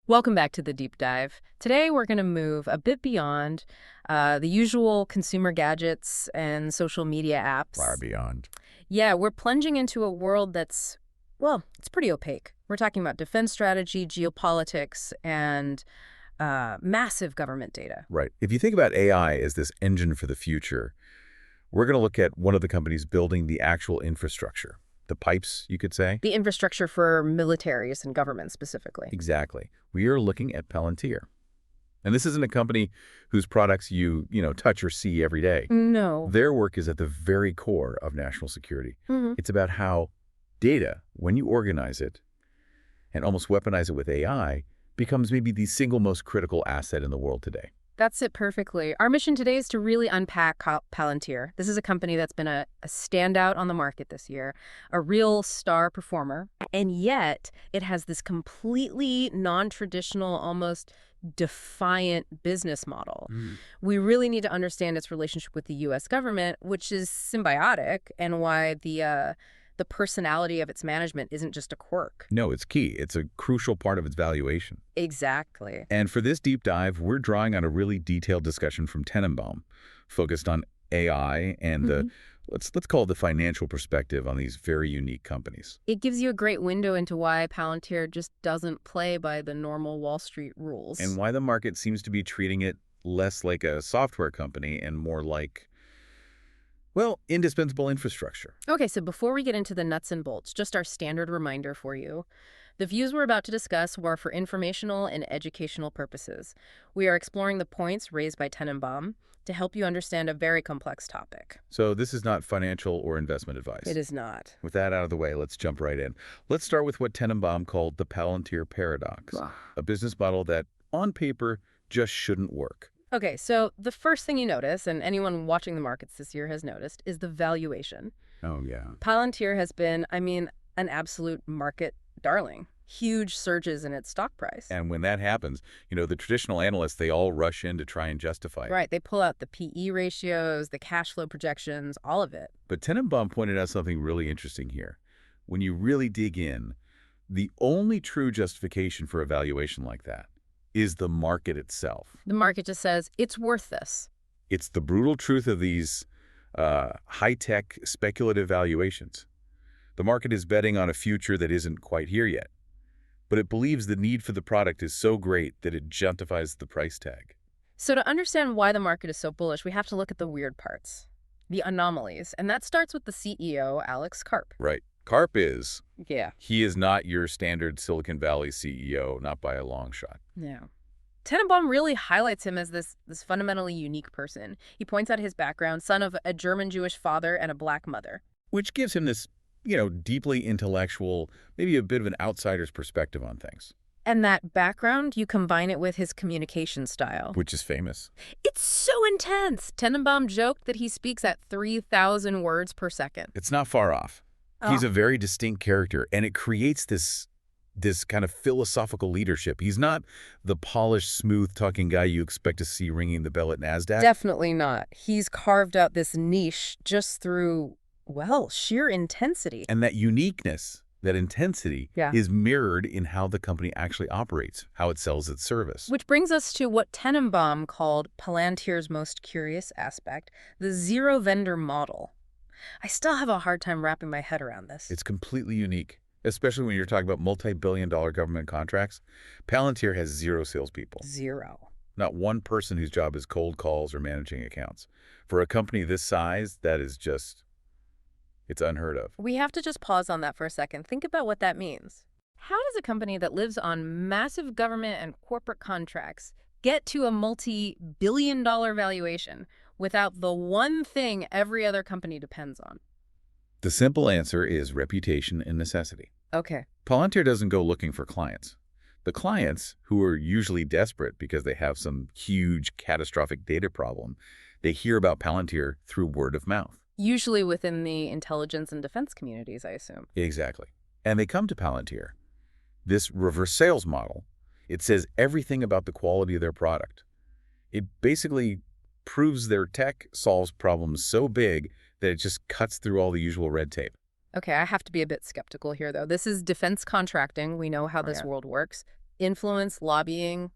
Welcome back to the deep dive. Today we're going to move a bit beyond the usual consumer gadgets and social media Far apps. beyond. Yeah, we're plunging into a world that's, well, it's pretty opaque. We're talking about defense strategy, geopolitics, and massive government data. Right. If you think about AI as this engine for the future, we're going to look at one of the companies building the actual infrastructure, the pipes, you could say. The infrastructure for militaries and government specifically. Exactly. We are looking at Palantir. And this isn't a company whose products you touch or see every day. No. Their work is at the very core of national security. Hmm. It's about how data, when you organize it and almost weaponize it with AI, becomes maybe the single most critical asset in the world today. That's it perfectly. Our mission today is to really unpack Palantir. This is a company that's been a standout on the market this year, a real star performer, and yet it has this completely non-traditional, almost defiant business model. We really need to understand its relationship with the U.S. government, which is symbiotic, and why the personality of its management isn't just a quirk. No, it's key. It's a crucial part of its valuation. Exactly. And for this deep dive, we're drawing on a really detailed discussion from Tenenbaum, focused on AI and the, let's call it the financial perspective on these very unique companies. It gives you a great window into why Palantir just doesn't play by the normal Wall Street rules. And why the market seems to be treating it less like a software company and more like, well, indispensable infrastructure. Okay, so before we get into the nuts and bolts, just our standard reminder for you. The views we're about to discuss were for informational and educational purposes. We are exploring the points raised by Tenenbaum to help you understand a very complex topic. So this is not financial or investment advice. It is not. With that out of the way, let's jump right in. Let's start with what Tenenbaum called the Palantir paradox, a business model that, on paper, just shouldn't work. Okay, so the first thing you notice, and anyone watching the markets this year has noticed, is the valuation. Oh, yeah. Palantir has been, an absolute market darling. Huge surges in its stock price. And when that happens, the traditional analysts, they all rush in to try and justify it. Right, they pull out the PE ratios, the cash flow projections, all of it. But Tenenbaum pointed out something really interesting here. When you really dig in, the only true justification for a valuation like that is the market itself. The market just says, it's worth this. It's the brutal truth of these high-tech speculative valuations. The market is betting on a future that isn't quite here yet, but it believes the need for the product is so great that it justifies the price tag. So to understand why the market is so bullish, we have to look at the weird parts, the anomalies, and that starts with the CEO, Alex Karp. Right. Karp is. Yeah. He is not your standard Silicon Valley CEO, not by a long shot. Yeah. Tenenbaum really highlights him as this fundamentally unique person. He points out his background, son of a German-Jewish father and a black mother. Which gives him this, deeply intellectual, maybe a bit of an outsider's perspective on things. And that background, you combine it with his communication style. Which is famous. It's so intense. Tenenbaum joked that he speaks at 3,000 words per second. It's not far off. He's a very distinct character, and it creates this kind of philosophical leadership. He's not the polished, smooth-talking guy you expect to see ringing the bell at NASDAQ. Definitely not. He's carved out this niche just through, well, sheer intensity. And that uniqueness, that intensity, Yeah. is mirrored in how the company actually operates, how it sells its service. Which brings us to what Tenenbaum called Palantir's most curious aspect, the zero-vendor model. I still have a hard time wrapping my head around this. It's completely unique, especially when you're talking about multi-billion-dollar government contracts. Palantir has 0 salespeople. 0. Not one person whose job is cold calls or managing accounts. For a company this size, that is just, it's unheard of. We have to just pause on that for a second. Think about what that means. How does a company that lives on massive government and corporate contracts get to a multi-billion-dollar valuation without the one thing every other company depends on? The simple answer is reputation and necessity. Okay. Palantir doesn't go looking for clients. The clients, who are usually desperate because they have some huge catastrophic data problem, they hear about Palantir through word of mouth. Usually within the intelligence and defense communities, I assume. Exactly. And they come to Palantir. This reverse sales model, it says everything about the quality of their product. It basically proves their tech solves problems so big that it just cuts through all the usual red tape. Okay, I have to be a bit skeptical here, though. This is defense contracting. We know how this world works. Influence, lobbying,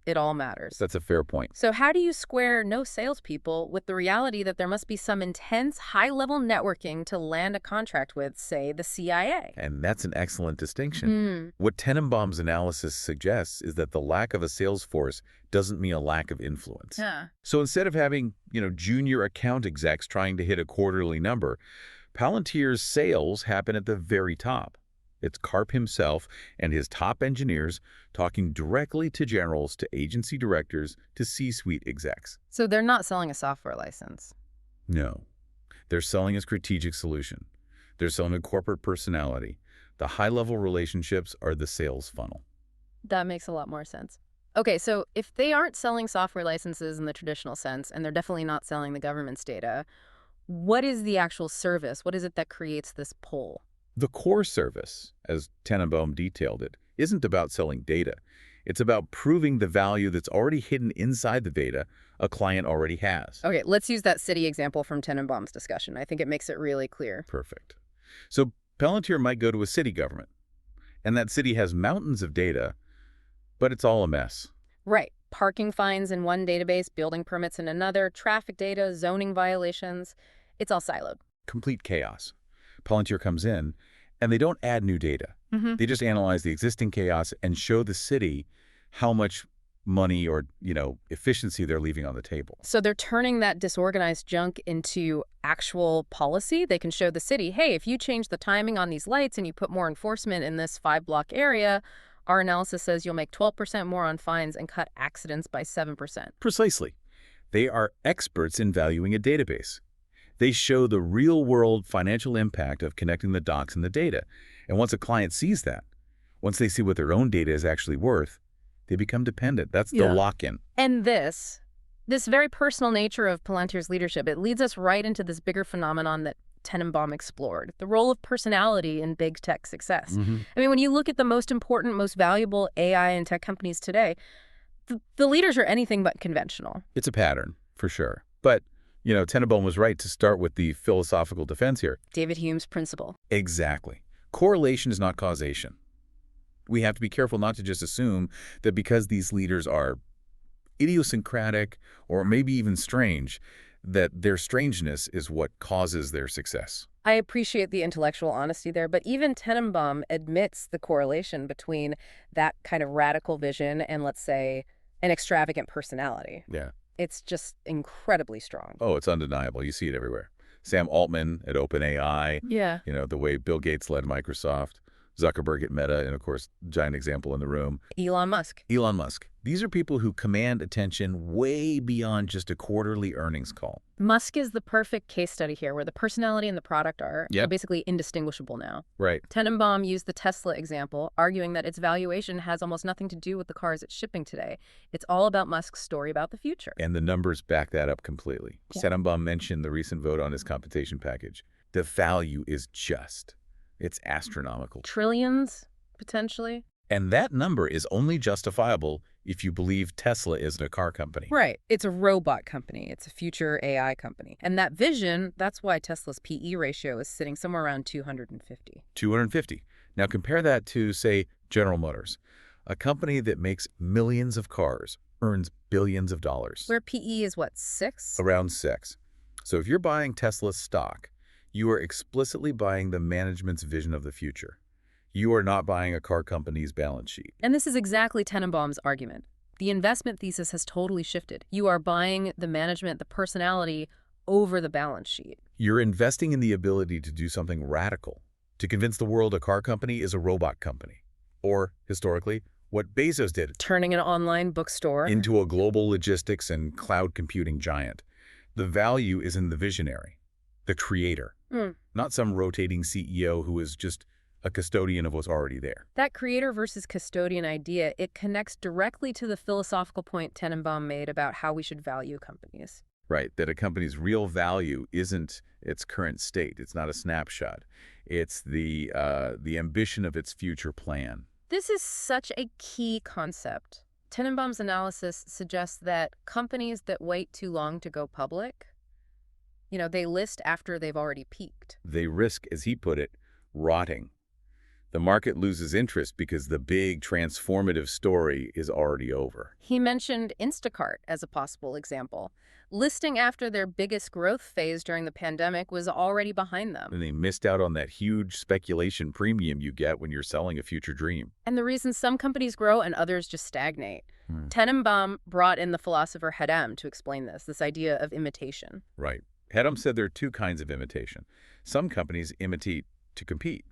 it all matters. That's a fair point. So how do you square no salespeople with the reality that there must be some intense, high-level networking to land a contract with, say, the CIA? And that's an excellent distinction. Hmm. What Tenenbaum's analysis suggests is that the lack of a sales force doesn't mean a lack of influence. Yeah. So instead of having, junior account execs trying to hit a quarterly number, Palantir's sales happen at the very top. It's Karp himself and his top engineers talking directly to generals, to agency directors, to C-suite execs. So they're not selling a software license. No. They're selling a strategic solution. They're selling a corporate personality. The high-level relationships are the sales funnel. That makes a lot more sense. Okay, so if they aren't selling software licenses in the traditional sense, and they're definitely not selling the government's data, what is the actual service? What is it that creates this pull? The core service, as Tenenbaum detailed it, isn't about selling data. It's about proving the value that's already hidden inside the data a client already has. Okay, let's use that city example from Tenenbaum's discussion. I think it makes it really clear. Perfect. So Palantir might go to a city government, and that city has mountains of data, but it's all a mess. Right. Parking fines in one database, building permits in another, traffic data, zoning violations. It's all siloed. Complete chaos. Palantir comes in, and they don't add new data. They just analyze the existing chaos and show the city how much money or, efficiency they're leaving on the table. So they're turning that disorganized junk into actual policy. They can show the city, hey, if you change the timing on these lights and you put more enforcement in this 5-block area, our analysis says you'll make 12% more on fines and cut accidents by 7%. Precisely. They are experts in valuing a database. They show the real-world financial impact of connecting the dots in the data. And once a client sees that, once they see what their own data is actually worth, they become dependent. That's the lock-in. And this very personal nature of Palantir's leadership, it leads us right into this bigger phenomenon that Tenenbaum explored, the role of personality in big tech success. I mean, when you look at the most important, most valuable AI and tech companies today, the leaders are anything but conventional. It's a pattern, for sure. But Tenenbaum was right to start with the philosophical defense here. David Hume's principle. Exactly. Correlation is not causation. We have to be careful not to just assume that because these leaders are idiosyncratic or maybe even strange, that their strangeness is what causes their success. I appreciate the intellectual honesty there, but even Tenenbaum admits the correlation between that kind of radical vision and, let's say, an extravagant personality. Yeah. It's just incredibly strong. Oh, it's undeniable. You see it everywhere. Sam Altman at OpenAI. Yeah. The way Bill Gates led Microsoft. Zuckerberg at Meta, and of course, giant example in the room. Elon Musk. Elon Musk. These are people who command attention way beyond just a quarterly earnings call. Musk is the perfect case study here, where the personality and the product are basically indistinguishable now. Right. Tenenbaum used the Tesla example, arguing that its valuation has almost nothing to do with the cars it's shipping today. It's all about Musk's story about the future. And the numbers back that up completely. Yeah. Tenenbaum mentioned the recent vote on his compensation package. The value is just. It's astronomical. Trillions, potentially. And that number is only justifiable if you believe Tesla isn't a car company. Right. It's a robot company. It's a future AI company. And that vision, that's why Tesla's PE ratio is sitting somewhere around 250. 250. Now compare that to, say, General Motors, a company that makes millions of cars, earns billions of dollars. Where PE is what, 6? Around 6. So if you're buying Tesla's stock, you are explicitly buying the management's vision of the future. You are not buying a car company's balance sheet. And this is exactly Tenenbaum's argument. The investment thesis has totally shifted. You are buying the management, the personality, over the balance sheet. You're investing in the ability to do something radical, to convince the world a car company is a robot company. Or, historically, what Bezos did. Turning an online bookstore into a global logistics and cloud computing giant. The value is in the visionary, the creator, not some rotating CEO who is just a custodian of what's already there. That creator versus custodian idea, it connects directly to the philosophical point Tenenbaum made about how we should value companies. Right, that a company's real value isn't its current state. It's not a snapshot. It's the ambition of its future plan. This is such a key concept. Tenenbaum's analysis suggests that companies that wait too long to go public, they list after they've already peaked. They risk, as he put it, rotting. The market loses interest because the big transformative story is already over. He mentioned Instacart as a possible example. Listing after their biggest growth phase during the pandemic was already behind them. And they missed out on that huge speculation premium you get when you're selling a future dream. And the reason some companies grow and others just stagnate. Hmm. Tenenbaum brought in the philosopher Hedem to explain this idea of imitation. Right. Hedem said there are two kinds of imitation. Some companies imitate to compete,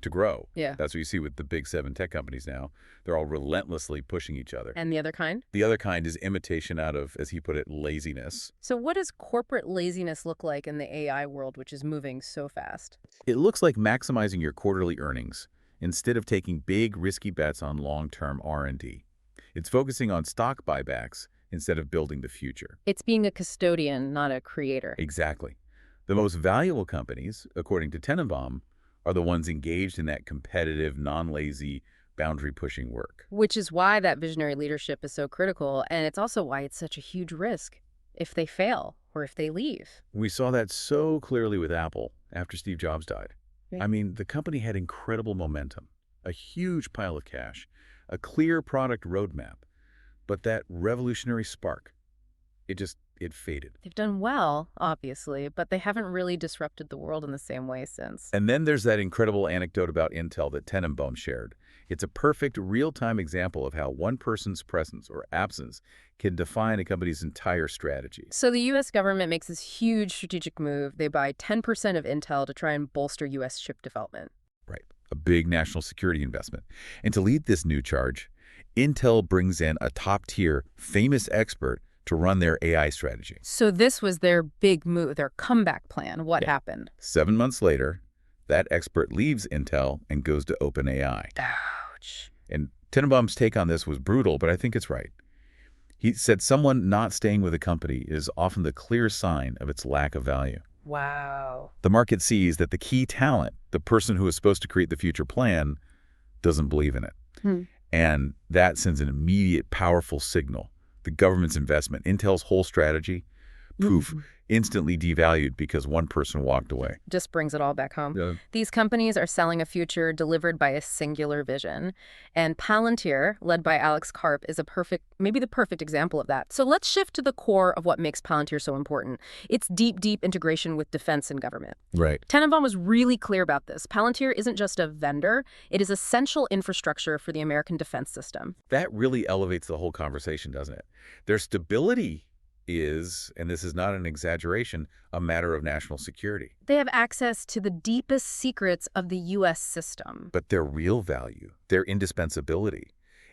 to grow. Yeah. That's what you see with the big 7 tech companies now. They're all relentlessly pushing each other. And the other kind? The other kind is imitation out of, as he put it, laziness. So what does corporate laziness look like in the AI world, which is moving so fast? It looks like maximizing your quarterly earnings instead of taking big, risky bets on long-term R&D. It's focusing on stock buybacks instead of building the future. It's being a custodian, not a creator. Exactly. The most valuable companies, according to Tenenbaum, are the ones engaged in that competitive, non-lazy, boundary-pushing work. Which is why that visionary leadership is so critical, and it's also why it's such a huge risk if they fail or if they leave. We saw that so clearly with Apple after Steve Jobs died. Right. I mean, the company had incredible momentum, a huge pile of cash, a clear product roadmap, but that revolutionary spark, it faded. They've done well, obviously, but they haven't really disrupted the world in the same way since. And then there's that incredible anecdote about Intel that Tenenbaum shared. It's a perfect real-time example of how one person's presence or absence can define a company's entire strategy. So the U.S. government makes this huge strategic move. They buy 10% of Intel to try and bolster U.S. chip development. Right, a big national security investment. And to lead this new charge, Intel brings in a top-tier, famous expert to run their AI strategy. So this was their big move, their comeback plan. What happened? 7 months later, that expert leaves Intel and goes to OpenAI. Ouch. And Tenenbaum's take on this was brutal, but I think it's right. He said someone not staying with a company is often the clear sign of its lack of value. Wow. The market sees that the key talent, the person who is supposed to create the future plan, doesn't believe in it. And that sends an immediate, powerful signal. The government's investment, Intel's whole strategy, poof, instantly devalued because one person walked away. Just brings it all back home. Yeah. These companies are selling a future delivered by a singular vision. And Palantir, led by Alex Karp, is maybe the perfect example of that. So let's shift to the core of what makes Palantir so important. It's deep, deep integration with defense and government. Right. Tenenbaum was really clear about this. Palantir isn't just a vendor. It is essential infrastructure for the American defense system. That really elevates the whole conversation, doesn't it? Their stability is, and this is not an exaggeration, a matter of national security. They have access to the deepest secrets of the U.S. system. But their real value, their indispensability,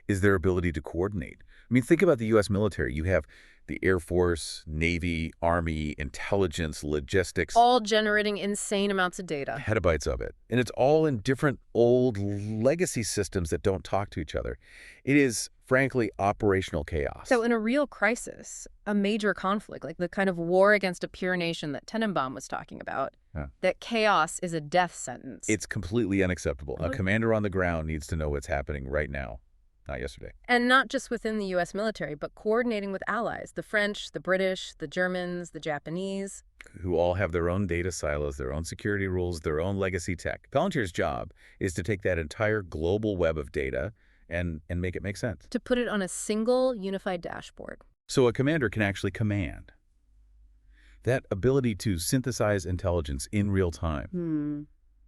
is their ability to coordinate. I mean, think about the U.S. military. You have the Air Force, Navy, Army, intelligence, logistics. All generating insane amounts of data. Petabytes of it. And it's all in different old legacy systems that don't talk to each other. It is, frankly, operational chaos. So in a real crisis, a major conflict, like the kind of war against a pure nation that Tenenbaum was talking about, that chaos is a death sentence. It's completely unacceptable. A commander on the ground needs to know what's happening right now, not yesterday. And not just within the U.S. military, but coordinating with allies, the French, the British, the Germans, the Japanese. Who all have their own data silos, their own security rules, their own legacy tech. Palantir's job is to take that entire global web of data and make it make sense. To put it on a single, unified dashboard. So a commander can actually command. That ability to synthesize intelligence in real time.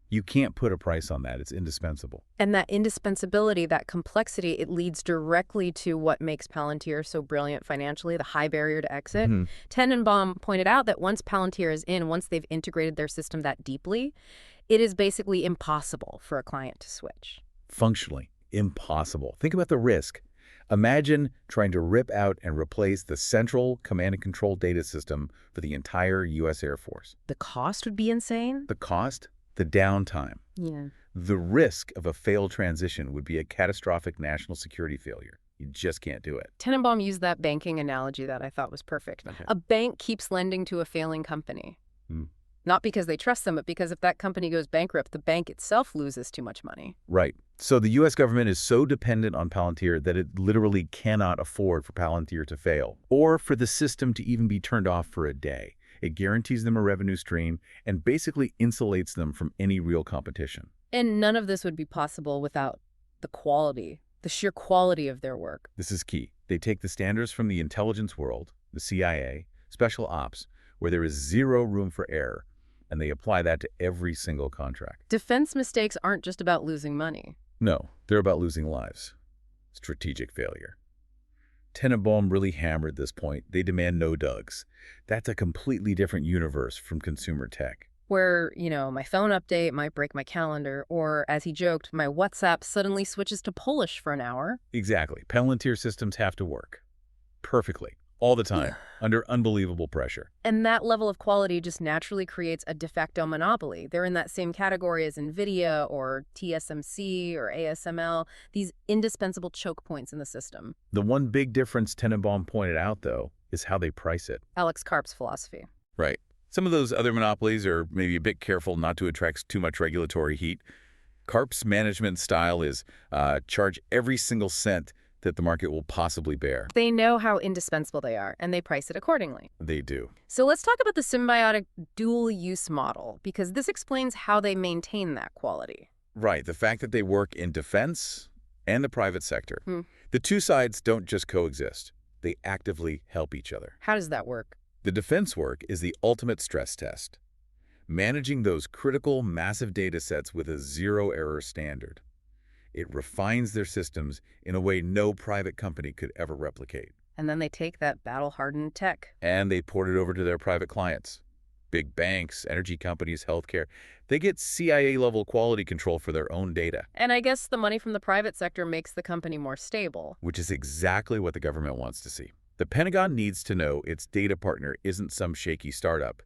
You can't put a price on that. It's indispensable. And that indispensability, that complexity, it leads directly to what makes Palantir so brilliant financially, the high barrier to exit. Tenenbaum pointed out that once Palantir is in, once they've integrated their system that deeply, it is basically impossible for a client to switch. Functionally impossible. Think about the risk. Imagine trying to rip out and replace the central command and control data system for the entire U.S. Air Force. The cost would be insane. The cost? The downtime. Yeah. The risk of a failed transition would be a catastrophic national security failure. You just can't do it. Tenenbaum used that banking analogy that I thought was perfect. Okay. A bank keeps lending to a failing company. Not because they trust them, but because if that company goes bankrupt, the bank itself loses too much money. Right. So the U.S. government is so dependent on Palantir that it literally cannot afford for Palantir to fail or for the system to even be turned off for a day. It guarantees them a revenue stream and basically insulates them from any real competition. And none of this would be possible without the quality, the sheer quality of their work. This is key. They take the standards from the intelligence world, the CIA, special ops, where there is zero room for error, and they apply that to every single contract. Defense mistakes aren't just about losing money. No, they're about losing lives. Strategic failure. Tenenbaum really hammered this point. They demand no dugs. That's a completely different universe from consumer tech. Where, my phone update might break my calendar, or, as he joked, my WhatsApp suddenly switches to Polish for an hour. Exactly. Palantir systems have to work perfectly, all the time, under unbelievable pressure. And that level of quality just naturally creates a de facto monopoly. They're in that same category as NVIDIA or TSMC or ASML, these indispensable choke points in the system. The one big difference Tenenbaum pointed out, though, is how they price it. Alex Karp's philosophy. Right. Some of those other monopolies are maybe a bit careful not to attract too much regulatory heat. Karp's management style is charge every single cent that the market will possibly bear. They know how indispensable they are, and they price it accordingly. They do. So let's talk about the symbiotic dual-use model, because this explains how they maintain that quality. Right. The fact that they work in defense and the private sector. The two sides don't just coexist. They actively help each other. How does that work? The defense work is the ultimate stress test, managing those critical, massive data sets with a zero-error standard. It refines their systems in a way no private company could ever replicate. And then they take that battle-hardened tech. And they port it over to their private clients. Big banks, energy companies, healthcare. They get CIA-level quality control for their own data. And I guess the money from the private sector makes the company more stable. Which is exactly what the government wants to see. The Pentagon needs to know its data partner isn't some shaky startup.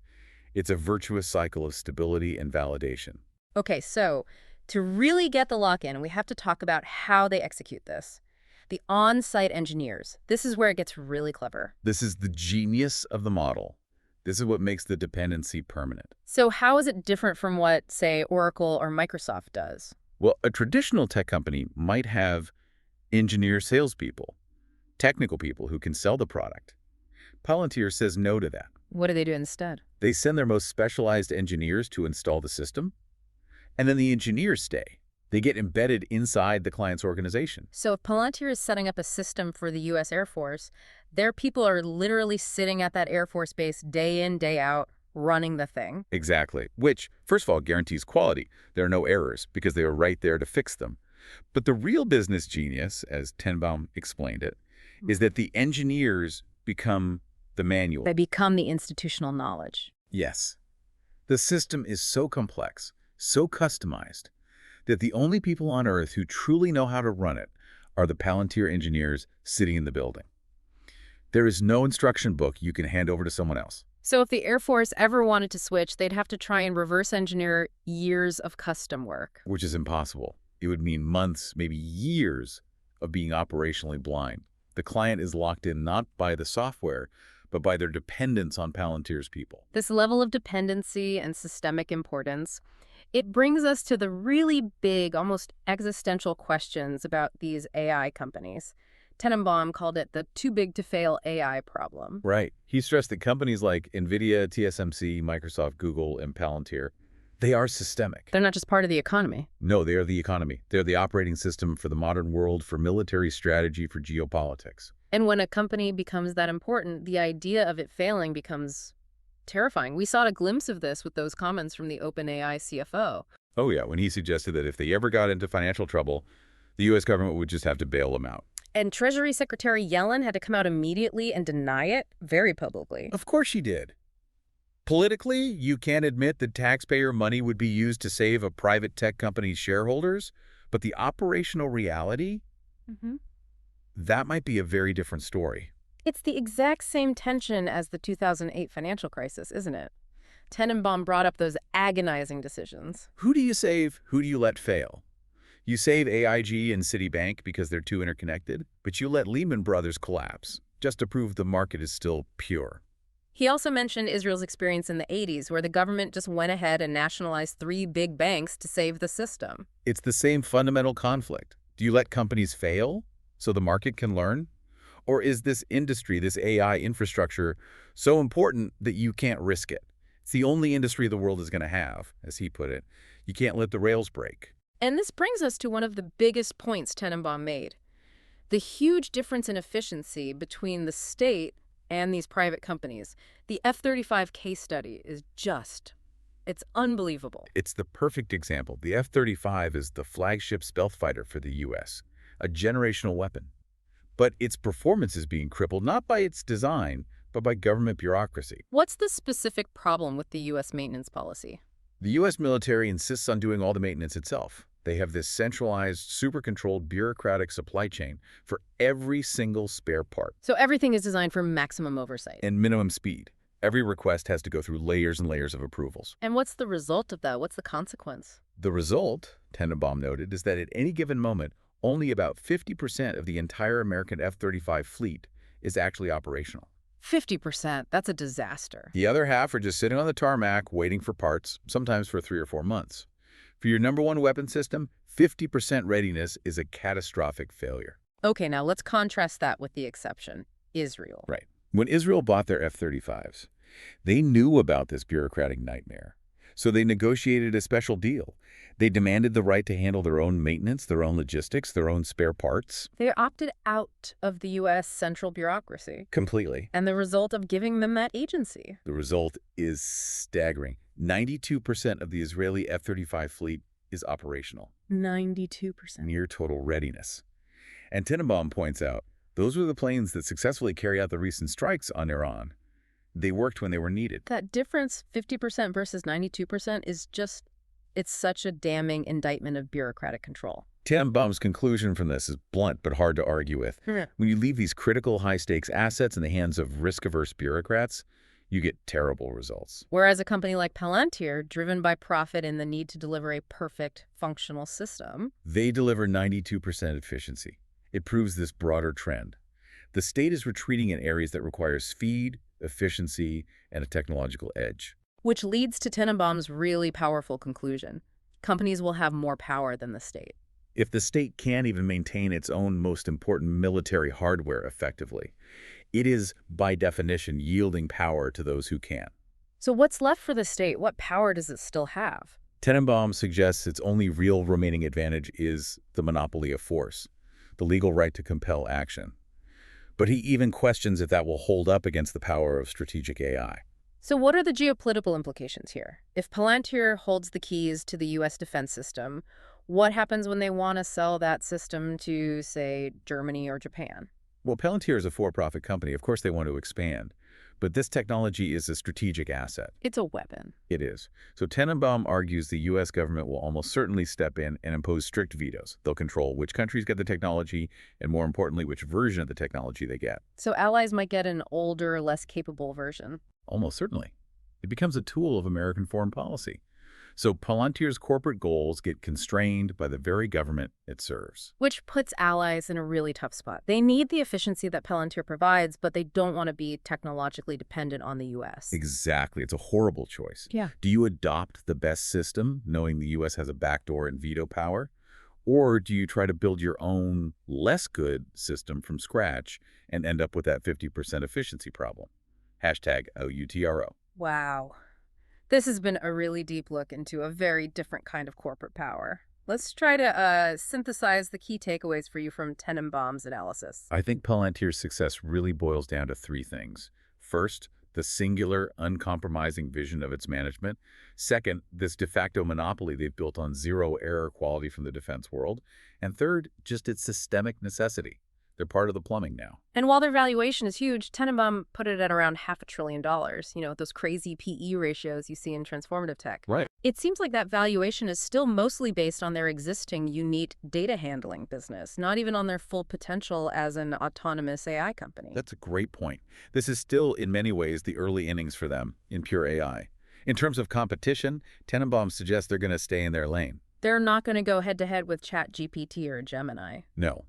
It's a virtuous cycle of stability and validation. Okay, so to really get the lock-in, we have to talk about how they execute this. The on-site engineers. This is where it gets really clever. This is the genius of the model. This is what makes the dependency permanent. So how is it different from what, say, Oracle or Microsoft does? Well, a traditional tech company might have engineer salespeople, technical people who can sell the product. Palantir says no to that. What do they do instead? They send their most specialized engineers to install the system, and then the engineers stay. They get embedded inside the client's organization. So if Palantir is setting up a system for the U.S. Air Force, their people are literally sitting at that Air Force base day in, day out, running the thing. Exactly. Which, first of all, guarantees quality. There are no errors because they are right there to fix them. But the real business genius, as Tenenbaum explained it, is that the engineers become the manual. They become the institutional knowledge. Yes. The system is so complex, so customized, that the only people on Earth who truly know how to run it are the Palantir engineers sitting in the building. There is no instruction book you can hand over to someone else. So if the Air Force ever wanted to switch, they'd have to try and reverse engineer years of custom work. Which is impossible. It would mean months, maybe years, of being operationally blind. The client is locked in not by the software, but by their dependence on Palantir's people. This level of dependency and systemic importance, it brings us to the really big, almost existential questions about these AI companies. Tenenbaum called it the too-big-to-fail AI problem. Right. He stressed that companies like NVIDIA, TSMC, Microsoft, Google, and Palantir, they are systemic. They're not just part of the economy. No, they are the economy. They're the operating system for the modern world, for military strategy, for geopolitics. And when a company becomes that important, the idea of it failing becomes terrifying. We saw a glimpse of this with those comments from the OpenAI CFO. Oh yeah, when he suggested that if they ever got into financial trouble, the U.S. government would just have to bail them out. And Treasury Secretary Yellen had to come out immediately and deny it very publicly. Of course she did. Politically, you can't admit that taxpayer money would be used to save a private tech company's shareholders, but the operational reality, that might be a very different story. It's the exact same tension as the 2008 financial crisis, isn't it? Tenenbaum brought up those agonizing decisions. Who do you save? Who do you let fail? You save AIG and Citibank because they're too interconnected, but you let Lehman Brothers collapse just to prove the market is still pure. He also mentioned Israel's experience in the 80s, where the government just went ahead and nationalized 3 big banks to save the system. It's the same fundamental conflict. Do you let companies fail so the market can learn? Or is this industry, this AI infrastructure, so important that you can't risk it? It's the only industry the world is going to have, as he put it. You can't let the rails break. And this brings us to one of the biggest points Tenenbaum made: the huge difference in efficiency between the state and these private companies. The F-35 case study is it's unbelievable. It's the perfect example. The F-35 is the flagship stealth fighter for the U.S., a generational weapon. But its performance is being crippled not by its design, but by government bureaucracy. What's the specific problem with the U.S. maintenance policy? The U.S. military insists on doing all the maintenance itself. They have this centralized, super-controlled bureaucratic supply chain for every single spare part. So everything is designed for maximum oversight. And minimum speed. Every request has to go through layers and layers of approvals. And what's the result of that? What's the consequence? The result, Tenenbaum noted, is that at any given moment, only about 50% of the entire American F-35 fleet is actually operational. 50%. That's a disaster. The other half are just sitting on the tarmac waiting for parts, sometimes for 3 or 4 months. For your number one weapon system, 50% readiness is a catastrophic failure. Okay, now let's contrast that with the exception: Israel. Right. When Israel bought their F-35s, they knew about this bureaucratic nightmare. So they negotiated a special deal. They demanded the right to handle their own maintenance, their own logistics, their own spare parts. They opted out of the U.S. central bureaucracy. Completely. And the result of giving them that agency. The result is staggering. 92% of the Israeli F-35 fleet is operational. 92%. Near total readiness. And Tenenbaum points out, those were the planes that successfully carry out the recent strikes on Iran. They worked when they were needed. That difference, 50% versus 92%, is it's such a damning indictment of bureaucratic control. Tenenbaum's conclusion from this is blunt but hard to argue with. Yeah. When you leave these critical high-stakes assets in the hands of risk-averse bureaucrats, you get terrible results. Whereas a company like Palantir, driven by profit and the need to deliver a perfect, functional system, they deliver 92% efficiency. It proves this broader trend. The state is retreating in areas that require speed, efficiency, and a technological edge. which leads to Tenenbaum's really powerful conclusion: companies will have more power than the state. If the state can't even maintain its own most important military hardware effectively, it is, by definition, yielding power to those who can. So what's left for the state? What power does it still have? Tenenbaum suggests its only real remaining advantage is the monopoly of force, the legal right to compel action. But he even questions if that will hold up against the power of strategic AI. So what are the geopolitical implications here? If Palantir holds the keys to the U.S. defense system, what happens when they want to sell that system to, say, Germany or Japan? Well, Palantir is a for-profit company. Of course they want to expand. But this technology is a strategic asset. It's a weapon. It is. So Tenenbaum argues the U.S. government will almost certainly step in and impose strict vetoes. They'll control which countries get the technology and, more importantly, which version of the technology they get. So allies might get an older, less capable version. Almost certainly. It becomes a tool of American foreign policy. So Palantir's corporate goals get constrained by the very government it serves. Which puts allies in a really tough spot. They need the efficiency that Palantir provides, but they don't want to be technologically dependent on the U.S. Exactly. It's a horrible choice. Yeah. Do you adopt the best system, knowing the U.S. has a backdoor and veto power? Or do you try to build your own less good system from scratch and end up with that 50% efficiency problem? #OUTRO. Wow. This has been a really deep look into a very different kind of corporate power. Let's try to synthesize the key takeaways for you from Tenenbaum's analysis. I think Palantir's success really boils down to 3 things. First, the singular, uncompromising vision of its management. Second, this de facto monopoly they've built on zero-error quality from the defense world. And third, just its systemic necessity. They're part of the plumbing now. And while their valuation is huge, Tenenbaum put it at around $500 billion, those crazy PE ratios you see in transformative tech. Right. It seems like that valuation is still mostly based on their existing unique data handling business, not even on their full potential as an autonomous AI company. That's a great point. This is still, in many ways, the early innings for them in pure AI. In terms of competition, Tenenbaum suggests they're going to stay in their lane. They're not going to go head-to-head with ChatGPT or Gemini. No.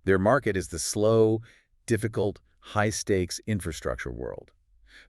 Their market is the slow, difficult, high-stakes infrastructure world.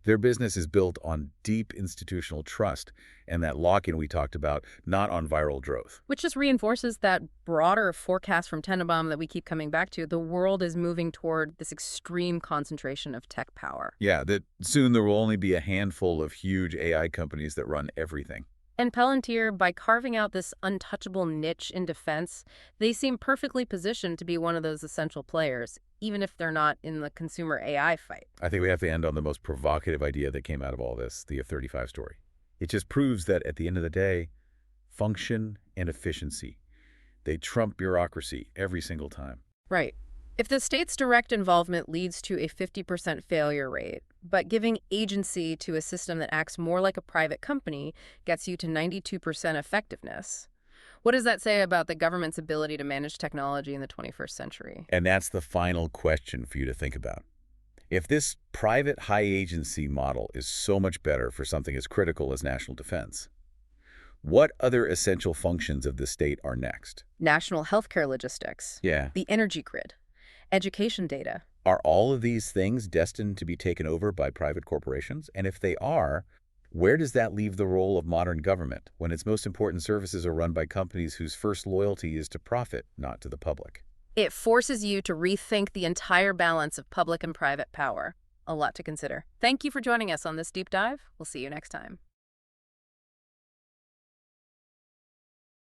Their business is built on deep institutional trust and that lock-in we talked about, not on viral growth. Which just reinforces that broader forecast from Tenenbaum that we keep coming back to. The world is moving toward this extreme concentration of tech power. Yeah, that soon there will only be a handful of huge AI companies that run everything. And Palantir, by carving out this untouchable niche in defense, they seem perfectly positioned to be one of those essential players, even if they're not in the consumer AI fight. I think we have to end on the most provocative idea that came out of all this, the F-35 story. It just proves that at the end of the day, function and efficiency, they trump bureaucracy every single time. Right. If the state's direct involvement leads to a 50% failure rate, but giving agency to a system that acts more like a private company gets you to 92% effectiveness, what does that say about the government's ability to manage technology in the 21st century? And that's the final question for you to think about. If this private high-agency model is so much better for something as critical as national defense, what other essential functions of the state are next? National healthcare logistics, Yeah. the energy grid, education data. Are all of these things destined to be taken over by private corporations? And if they are, where does that leave the role of modern government when its most important services are run by companies whose first loyalty is to profit, not to the public? It forces you to rethink the entire balance of public and private power. A lot to consider. Thank you for joining us on this deep dive. We'll see you next time.